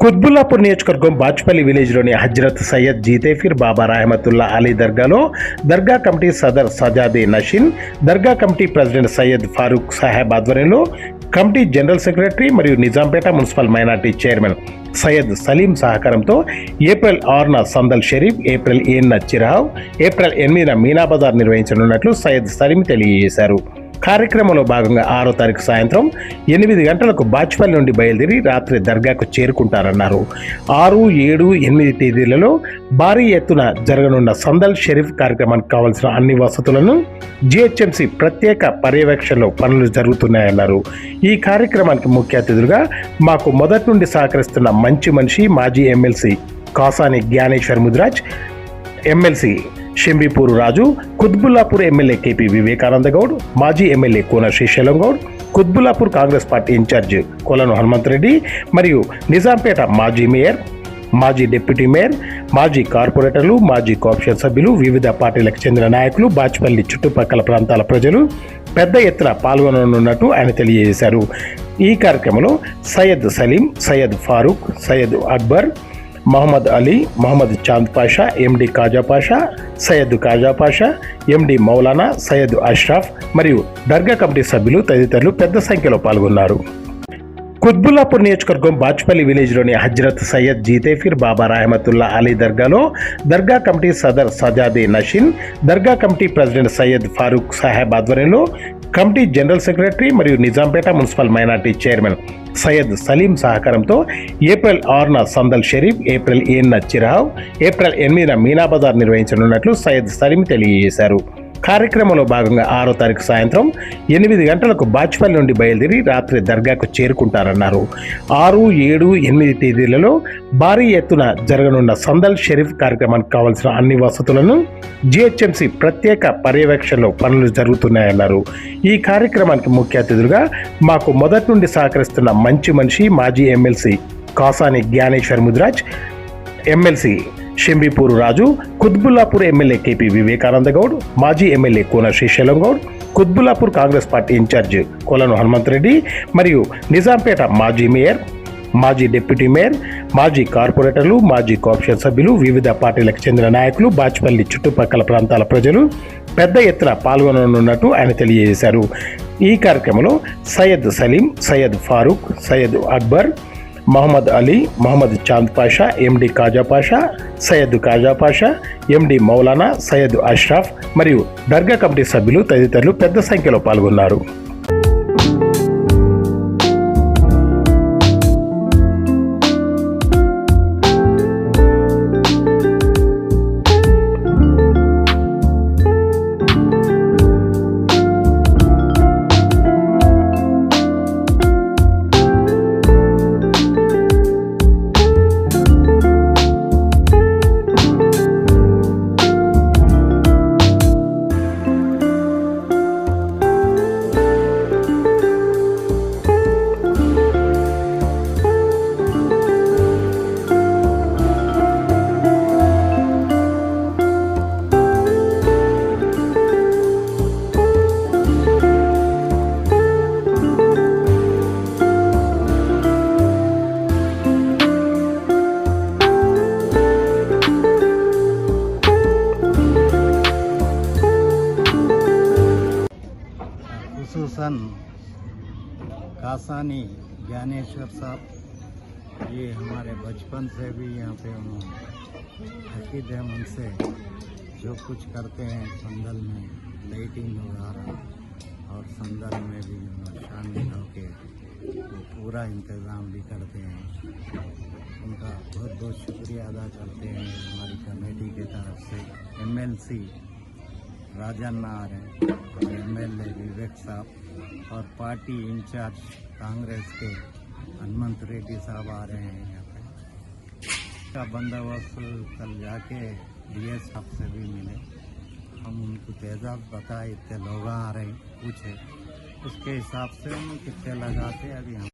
కుత్బుల్లాపూర్ నియోజకవర్గం బాచ్పల్లి విలేజ్లోని హజ్రత్ సయ్యద్ జీతేఫిర్ బాబా రహమతుల్లా అలీ దర్గాలో దర్గా కమిటీ సదర్ సజాదే నషీన్, దర్గా కమిటీ ప్రెసిడెంట్ సయ్యద్ ఫారూక్ సాహెబ్ ఆధ్వర్యంలో కమిటీ జనరల్ సెక్రటరీ మరియు Nizampet municipal minority chairman Syed Saleem సహకారంతో ఏప్రిల్ 6న సందల్ షరీఫ్, ఏప్రిల్ 7న చిరావ్, ఏప్రిల్ 8న మీనా బజార్ నిర్వహించనున్నట్లు సయ్యద్ సలీం తెలియజేశారు. కార్యక్రమంలో భాగంగా 6వ తారీఖు సాయంత్రం 8 గంటలకు బాచ్పల్లి నుండి బయలుదేరి రాత్రి దర్గాకు చేరుకుంటారన్నారు. 6, 7, 8 తేదీలలో భారీ ఎత్తున జరగనున్న సందల్ షరీఫ్ కార్యక్రమానికి కావాల్సిన అన్ని వసతులను జిహెచ్ఎంసీ ప్రత్యేక పర్యవేక్షణలో పనులు జరుగుతున్నాయన్నారు. ఈ కార్యక్రమానికి ముఖ్య అతిథులుగా మాకు మొదటి నుండి సహకరిస్తున్న మంచి మనిషి మాజీ ఎమ్మెల్సీ కాసాని జ్ఞానేశ్వర్ ముదిరాజ్, ఎమ్మెల్సీ షెంబీపూరు రాజు, కుత్బుల్లాపూర్ ఎమ్మెల్యే కేపీ వివేకానంద గౌడ్, మాజీ ఎమ్మెల్యే కోన శ్రీశైలం గౌడ్, కుత్బుల్లాపూర్ కాంగ్రెస్ పార్టీ ఇన్ఛార్జ్ కొలను హనుమంత్ రెడ్డి మరియు నిజాంపేట మాజీ మేయర్, మాజీ డిప్యూటీ మేయర్, మాజీ కార్పొరేటర్లు, మాజీ కోఆప్షన్ సభ్యులు, వివిధ పార్టీలకు చెందిన నాయకులు, బాచ్పల్లి చుట్టుపక్కల ప్రాంతాల ప్రజలు పెద్ద ఎత్తున పాల్గొననున్నట్టు ఆయన తెలియజేశారు. ఈ కార్యక్రమంలో సయ్యద్ సలీం, సయ్యద్ ఫారూక్, సయ్యద్ అక్బర్, మహమ్మద్ అలీ, మహమ్మద్ చాంద్ పాషా, ఎండి కాజా పాషా, సయ్యద్ కాజా పాషా, ఎండి మౌలానా, సయ్యద్ అష్రఫ్ మరియు దర్గా కమిటీ సభ్యులు తదితరులు పెద్ద సంఖ్యలో పాల్గొన్నారు. కుత్బుల్లాపూర్ నియోజకవర్గం బాచ్పల్లి విలేజ్లోని హజ్రత్ సయ్యద్ జీతేఫిర్ బాబా రహమతుల్లా అలీ దర్గాలో దర్గా కమిటీ సదర్ సజాదే నషీన్, దర్గా కమిటీ ప్రెసిడెంట్ సయ్యద్ ఫారూక్ సాహెబ్ ఆధ్వర్యంలో కమిటీ జనరల్ సెక్రటరీ మరియు Nizampet municipal minority chairman Syed Saleem సహకారంతో ఏప్రిల్ 6న సందల్ షరీఫ్, ఏప్రిల్ 7న చిరావ్, ఏప్రిల్ 8న మీనా బజార్ నిర్వహించనున్నట్లు సయ్యద్ సలీం తెలియజేశారు. కార్యక్రమంలో భాగంగా 6వ తారీఖు సాయంత్రం 8 గంటలకు బాచ్పల్లి నుండి బయలుదేరి రాత్రి దర్గాకు చేరుకుంటారన్నారు. 6, 7, 8 తేదీలలో భారీ ఎత్తున జరగనున్న సందల్ షరీఫ్ కార్యక్రమానికి కావాల్సిన అన్ని వసతులను జిహెచ్ఎంసీ ప్రత్యేక పర్యవేక్షణలో పనులు జరుగుతున్నాయన్నారు. ఈ కార్యక్రమానికి ముఖ్య అతిథులుగా మాకు మొదటి నుండి సహకరిస్తున్న మంచి మనిషి మాజీ ఎమ్మెల్సీ కాసాని జ్ఞానేశ్వర్ ముదిరాజ్, ఎమ్మెల్సీ షెంబీపూరు రాజు, కుత్బుల్లాపూర్ ఎమ్మెల్యే కేపీ వివేకానంద గౌడ్, మాజీ ఎమ్మెల్యే కోన శ్రీశైలం గౌడ్, కుత్బుల్లాపూర్ కాంగ్రెస్ పార్టీ ఇన్ఛార్జ్ కొలను హనుమంత్ రెడ్డి మరియు నిజాంపేట మాజీ మేయర్, మాజీ డిప్యూటీ మేయర్, మాజీ కార్పొరేటర్లు, మాజీ కోఆప్షన్ సభ్యులు, వివిధ పార్టీలకు చెందిన నాయకులు, బాచ్పల్లి చుట్టుపక్కల ప్రాంతాల ప్రజలు పెద్ద ఎత్తున పాల్గొననున్నట్టు ఆయన తెలియజేశారు. ఈ కార్యక్రమంలో సయ్యద్ సలీం, సయ్యద్ ఫారూక్, సయ్యద్ అక్బర్, మహమ్మద్ అలీ, మహమ్మద్ చాంద్ పాషా, ఎండి కాజా పాషా, సయ్యద్ కాజా పాషా, ఎండి మౌలానా, సయ్యద్ అష్రఫ్ మరియు దర్గా కమిటీ సభ్యులు తదితరులు పెద్ద సంఖ్యలో పాల్గొన్నారు. खुसूसन कासानी ज्ञानेश्वर साहब, ये हमारे बचपन से भी यहाँ पे अकीद है उनसे, जो कुछ करते हैं संदल में लाइटिंग वगैरह और संदल में भी शामिल होकर वो पूरा इंतज़ाम भी करते हैं। उनका बहुत बहुत शुक्रिया अदा करते हैं हमारी कमेटी के तरफ से। एमएलसी राजन आ रहे हैं और एमएलए विवेक साहब और पार्टी इंचार्ज कांग्रेस के हनुमंत रेड्डी साहब आ रहे हैं यहाँ पे। का बंदोबस्त कल जाके डीएस साहब से भी मिले, हम उनको तेजाब बताए, इतने लोग आ रहे हैं, पूछे उसके हिसाब से हम कितने लगाते अभी हम